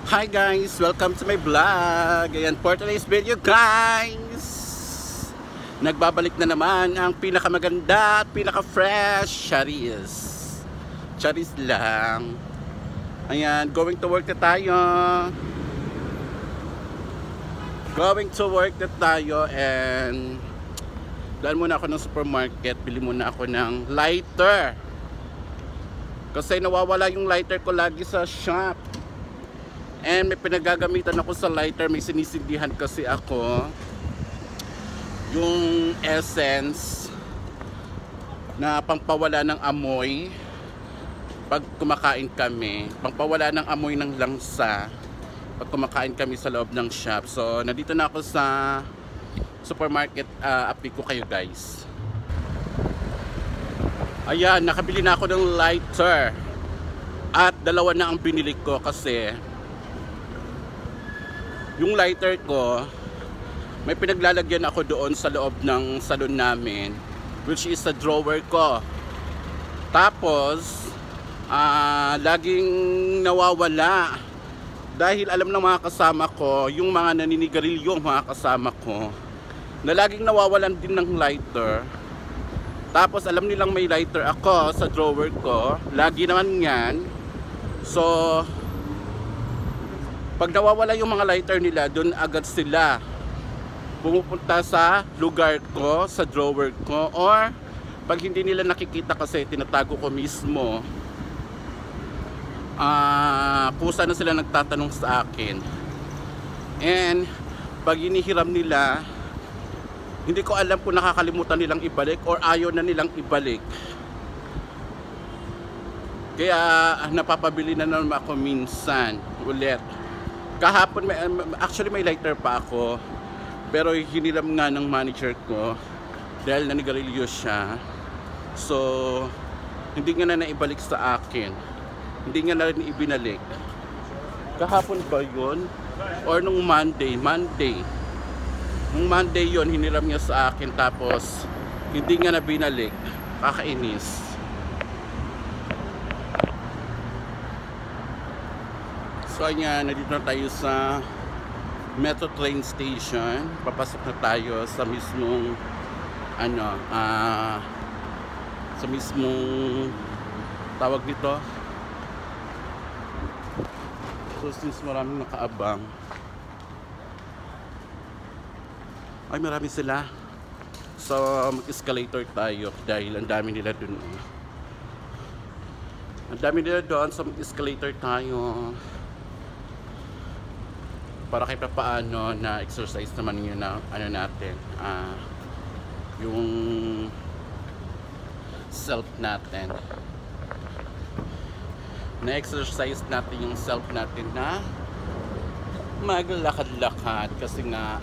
Hi guys! Welcome to my vlog! Ayan, for today's video guys! Nagbabalik na naman ang pinakamaganda at pinaka-fresh Charis. Charis lang. Ayan, going to work na tayo. And daan muna ako ng supermarket. Bili muna ako ng lighter. Kasi nawawala yung lighter ko lagi sa shop. And may pinagagamitan ako sa lighter, may sinisindihan kasi ako yung essence na pangpawala ng amoy pag kumakain kami, pangpawala ng amoy ng langsa pag kumakain kami sa loob ng shop. So nandito na ako sa supermarket, update ko kayo guys. Ayan, nakabili na ako ng lighter at dalawa na ang binili ko kasi yung lighter ko, may pinaglalagyan ako doon sa loob ng salon namin, which is sa drawer ko. Tapos, laging nawawala. Dahil alam ng mga kasama ko, yung mga naninigarilyo, mga kasama ko, na laging nawawalan din ng lighter. Tapos alam nilang may lighter ako sa drawer ko, lagi naman yan. So, pag nawawala yung mga lighter nila, doon agad sila pumupunta sa lugar ko, sa drawer ko, or pag hindi nila nakikita kasi tinatago ko mismo, kusa na sila nagtatanong sa akin. And pag inihiram nila, hindi ko alam kung nakakalimutan nilang ibalik or ayaw na nilang ibalik. Kaya napapabili na naman ako minsan ulit. Kahapon, actually may lighter pa ako, pero hiniram nga ng manager ko dahil nanigarilyo siya. So hindi nga na naibalik sa akin, hindi nga na rin ibinalik. Kahapon ba yun? Or nung Monday nung Monday yun, hiniram niya sa akin, tapos hindi nga na binalik. Kakainis. So ayan, nandito na tayo sa Metro Train Station. Papasok na tayo sa mismong sa mismong tawag nito. So since maraming nakaabang, ay marami sila. So mag-escalator tayo dahil ang dami nila dun. Ang dami nila doon, so mag-escalator tayo para kahit paano na exercise naman yun na natin, yung self natin, na exercise natin yung self natin na maglakad-lakad. Kasi nga,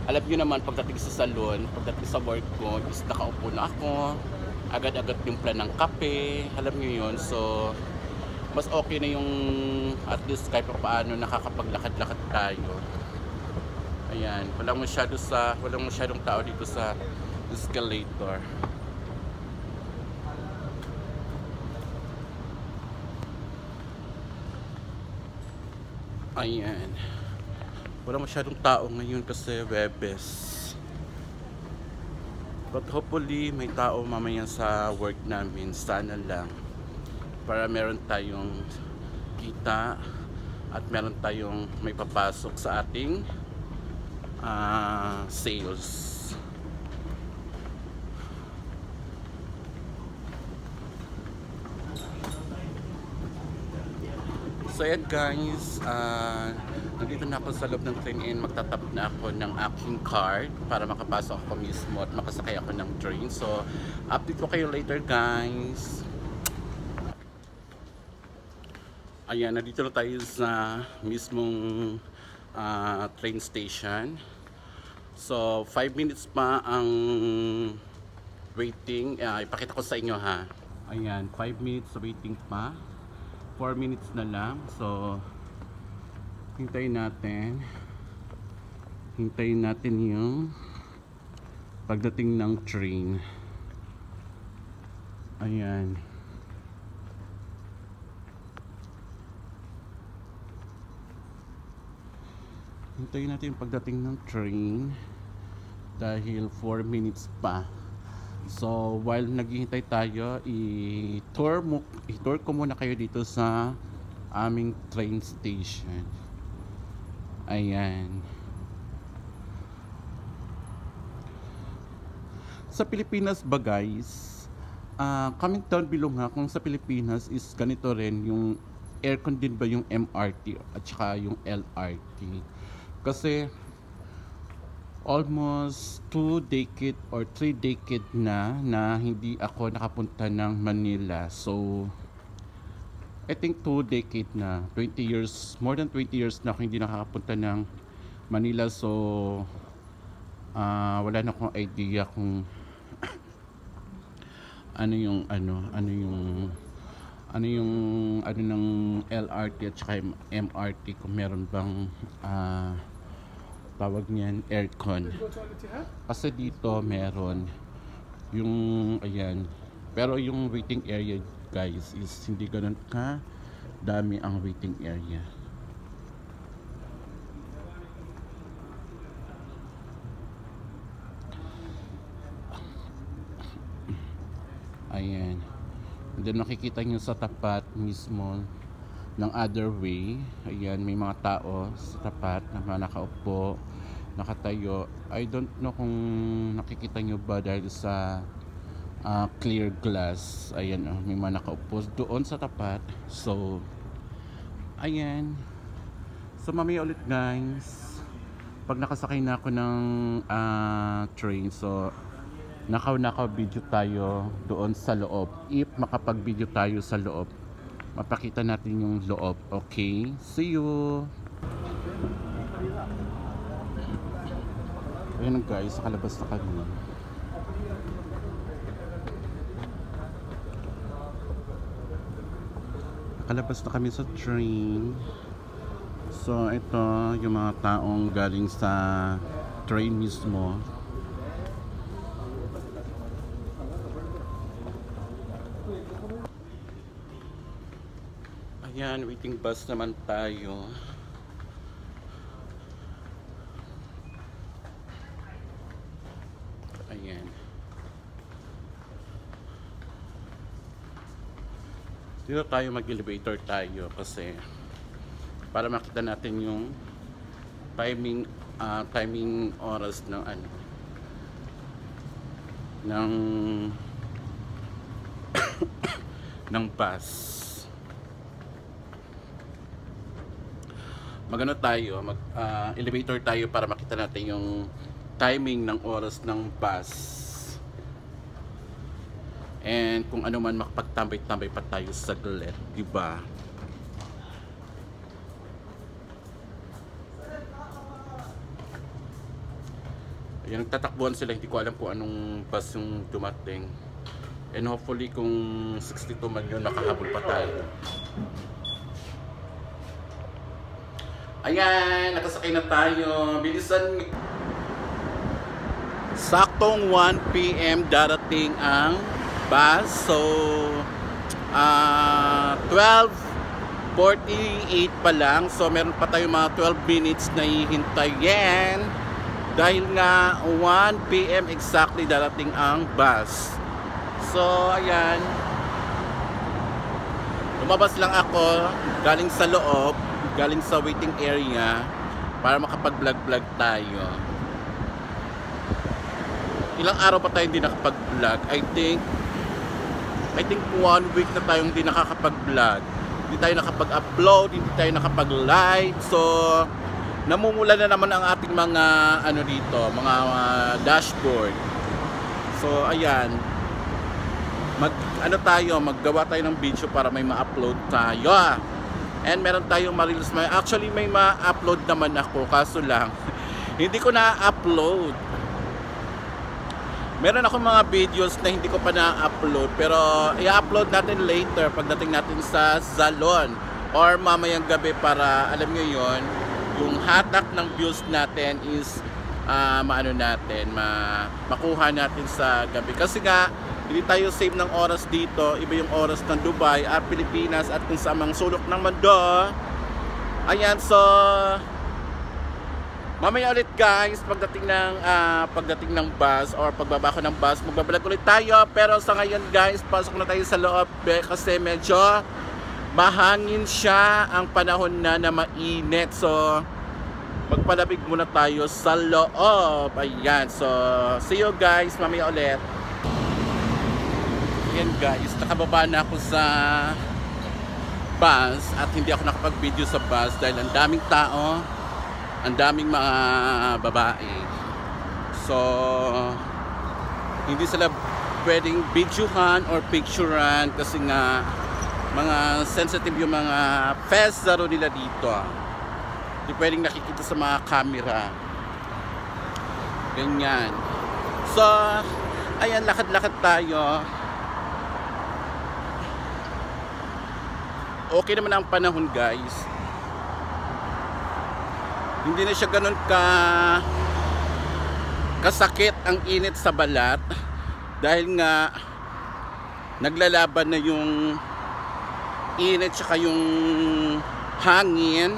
alam nyo naman, pagdating sa salon, pagdating sa work ko is nakaupo na ako, agad-agad timpla ng kape, alam nyo yun. So mas okay na yung at least kahit paano nakakapaglakad-lakad tayo. Ayan, walang masyadong tao dito sa escalator. Ayan, walang masyadong tao ngayon kasi Webes. But hopefully may tao mamaya sa work namin, sana lang, para meron tayong kita at meron tayong may papasok sa ating sales. So yan guys, nandito na ako sa loob ng train-in. Magtatap na ako ng aking card para makapasok ako mismo at makasakay ako ng train. So update ko kayo later guys. Ayan, nandito na tayo sa mismong train station. So 5 minutes pa ang waiting. Ipakita ko sa inyo ha. Ayan, 5 minutes waiting pa. 4 minutes na lang. So hintayin natin yung pagdating ng train. Ayan. Hintayin natin yung pagdating ng train dahil 4 minutes pa. So while naghihintay tayo, i-tour ko muna kayo dito sa aming train station. Ayan. Sa Pilipinas ba guys, coming down below nga kung sa Pilipinas is ganito rin yung aircon din ba yung MRT at saka yung LRT. Kasi almost 2 decade or 3 decade na hindi ako nakapunta ng Manila. So I think 2 decade na, 20 years, more than 20 years na ako hindi nakakapunta ng Manila. So wala na akong idea kung ano ng LRT at saka MRT, kung meron bang tawag niyan aircon. Kasi dito meron yung ayan, pero yung waiting area guys is hindi ganun ka dami ang waiting area. Ayan. And then makikita nyo sa tapat mismo ng other way. Ayan, may mga tao sa tapat na nakaupo, nakatayo. I don't know kung nakikita nyo ba dahil sa clear glass. Ayan, may mga nakaupo doon sa tapat. So, ayan. So, mamaya ulit guys, pag nakasakay na ako ng train, so nakaw video tayo doon sa loob. If makapag-video tayo sa loob, mapakita natin yung loob. Okay? See you! Ayan guys, nakalabas na kami. Nakalabas na kami sa train. So ito yung mga taong galing sa train mismo. Ayan, waiting bus naman tayo. Ayan. Dito tayo mag-elevator tayo kasi para makita natin yung timing oras ng ng bus. Magano tayo, elevator tayo para makita natin yung timing ng oras ng bus. And kung ano man, makapagtambay-tambay pa tayo saglit, di ba? Ayan, nagtatakbuhan sila, hindi ko alam kung anong bus yung dumating. And hopefully kung 62 man yun, makahabol pa tayo. Ayan, nakasakay na tayo. Bilisan. Saktong 1 PM darating ang bus. So 12:48 pa lang. So meron pa tayo mga 12 minutes na hihintayin. Dahil nga 1 PM exactly darating ang bus. So ayan, lumabas lang ako galing sa loob, galing sa waiting area para makapag-vlog tayo. Ilang araw pa tayo hindi nakapag-vlog. I think 1 week na tayong hindi nakakapag-vlog. Hindi tayo nakapag-upload, hindi tayo nakapag-live. So namumula na naman ang ating mga dito, mga dashboard. So ayan, maggawa tayo ng video para may ma-upload tayo. And meron tayong ma-reels. Actually may ma-upload naman ako, kaso lang hindi ko na-upload. Meron ako mga videos na hindi ko pa na-upload, pero i-upload natin later pagdating natin sa salon or mamayang gabi para alam nyo yon, yung hatak ng views natin is makuha natin sa gabi. Kasi nga hindi tayo save ng oras dito. Iba yung oras ng Dubai at Pilipinas at kung sa mga sulok ng mundo. Ayan, so Mamaya ulit guys, pagdating ng bus or pagbaba ko ng bus, magbablog ulit tayo. Pero sa ngayon guys, pasok na tayo sa loob kasi medyo mahangin siya, ang panahon na mainit. So magpalamig muna tayo sa loob. Ayan, so see you guys mamaya ulit. Ayan guys, nakababa na ako sa bus at hindi ako nakapag-video sa bus dahil ang daming tao, ang daming mga babae. So hindi sila pwedeng videohan or picturean kasi nga mga sensitive yung mga fest laro nila dito. Hindi pwedeng nakikita sa mga camera. Ganyan. So ayan, lakad-lakad tayo. Okay naman ang panahon guys. Hindi na siya ganun kasakit ang init sa balat dahil nga naglalaban na yung init tsaka yung hangin.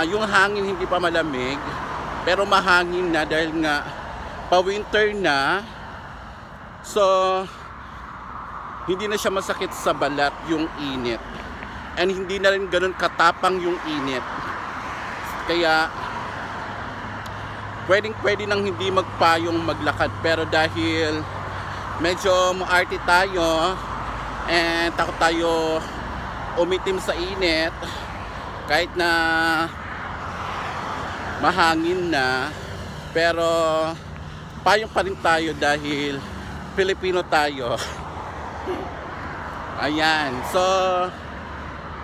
Yung hangin hindi pa malamig pero mahangin na dahil nga pa-winter na. So hindi na siya masakit sa balat yung init. And hindi na rin ganun katapang yung init. Kaya pwede nang hindi magpayong maglakad. Pero dahil medyo maarte tayo and takot tayo umitim sa init kahit na mahangin na, pero payong pa rin tayo dahil Pilipino tayo. Ayan, so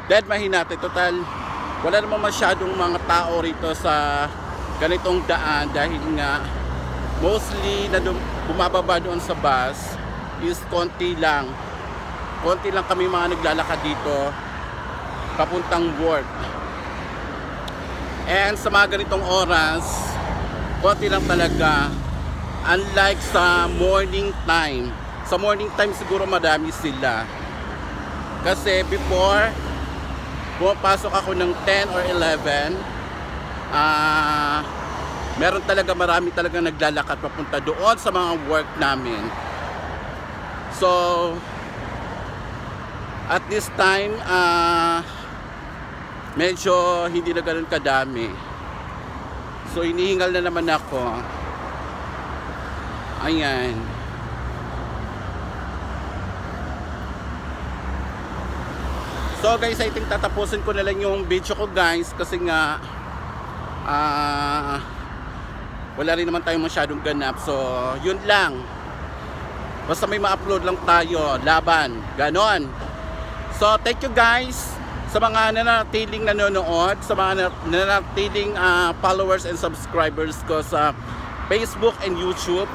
dead mahinate. Total wala naman masyadong mga tao rito sa ganitong daan dahil nga mostly na bumababa doon sa bus is konti lang kami mga naglalakad dito papuntang work. And sa mga ganitong oras konti lang talaga, unlike sa morning time. Sa morning time siguro madami sila. Kasi before, pumapasok ako ng 10 or 11, marami talaga naglalakad papunta doon sa mga work namin. So, at this time, medyo hindi na ganun kadami. So, hinihingal na naman ako. Ayan. So guys, I think tatapusin ko na lang yung video ko guys kasi nga wala rin naman tayong masyadong ganap. So yun lang, basta may ma-upload lang tayo, laban, ganon. So thank you guys sa mga nanatiling nanonood, sa mga nanatiling followers and subscribers ko sa Facebook and YouTube.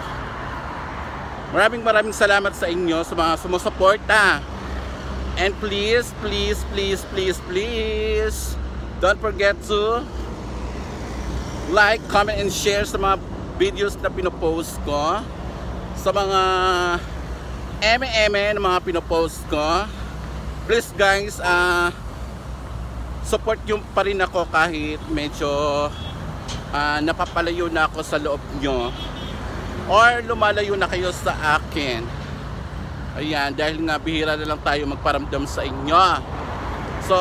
Maraming salamat sa inyo sa mga sumusuporta. And please don't forget to like, comment, and share sa mga videos na pinopost ko, sa mga na mga pinopost ko. Please guys, support nyo pa rin ako kahit medyo napapalayo na ako sa loob nyo or lumalayo na kayo sa akin. Ayan, dahil nga bihira na lang tayo magparamdam sa inyo. So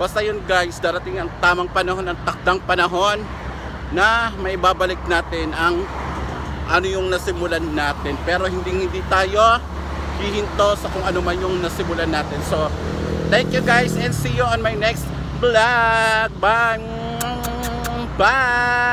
basta yun guys, darating ang tamang panahon, ang takdang panahon na may babalik natin ang ano yung nasimulan natin. Pero hindi tayo hihinto sa kung ano man yung nasimulan natin. So thank you guys and see you on my next vlog. Bye.